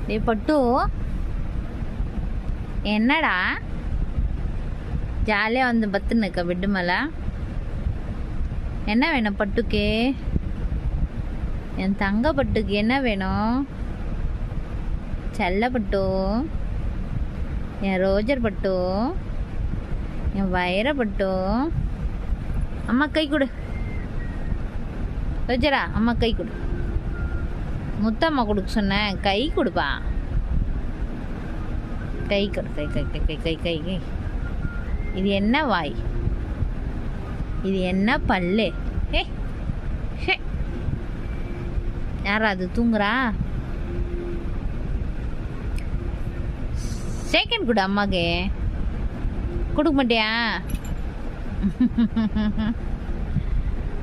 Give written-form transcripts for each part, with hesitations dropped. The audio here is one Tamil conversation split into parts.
டே பட்டு, என்னடா ஜாலியாக வந்து பத்துனுக்க பெட்டு மேலே? என்ன வேணும் பட்டுக்கு? என் தங்க பட்டுக்கு என்ன வேணும்? செல்ல பட்டு, என் ரோஜர் பட்டு, என் வைர பட்டு. அம்மா கை கொடு ரோஜரா, அம்மா கை கொடு. முத்தம்மா கொடுக்க சொன்னேன், கை கொடுப்பா. கை கொடு, கை கை கை கை கை கை கை. இது என்ன வாய்? இது என்ன பல்லு? ஹே ஹே, யாரா அது தூங்குறா? செகண்ட் கொடு அம்மாக்கு. கொடுக்க மாட்டியா?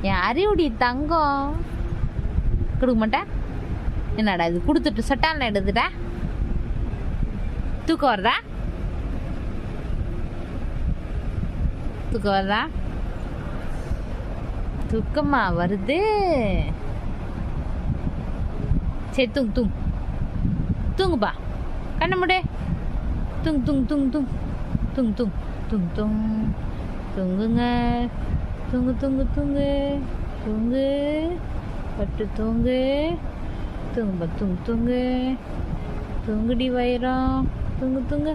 என் அறிவுடி தங்கம், கொடுக்க மாட்டேன். என்னடா இது கொடுத்துட்டு சட்டான எடுத்துட்டா? தூக்கம் வருதா? தூக்கம் வருதா? தூக்கமா வருது? சரி தூங்கு தூங்கு தூங்குப்பா. கண்ண முடி. தூங்கு தூங்கு தூங்கு தூங்கு தூங்கு தூங்கு தூங்கு தூங்கு தூங்குங்க. தூங்கு தூங்கு தூங்கு தூங்கு பட்டு தூங்கு. தூங்குப்பா, தூங்கு தூங்கு தூங்குடி வைரம். தூங்கு தூங்கு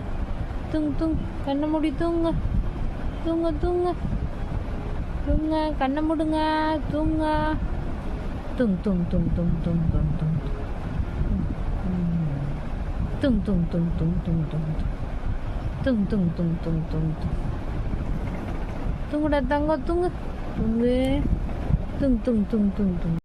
தூங்கு தூங்கு கண்ணை மூடி தூங்க. தூங்க தூங்க தூங்க, கண்ணை மூடுங்க, தூங்க. தூங்கு தூங்கு தூங்கு தூங்கு தூங்கு தூங்கு தூங்கு தூங்கு தூங்கு தூங்கு தூங்கு தூங்கு தூங்கு தூங்கு தூங்கு தூங்கு தூங்கு தூங்குடா தங்கம், தூங்கு தூங்கு தூங்கு தூங்கு தூங்கு தூங்கு தூங்கு.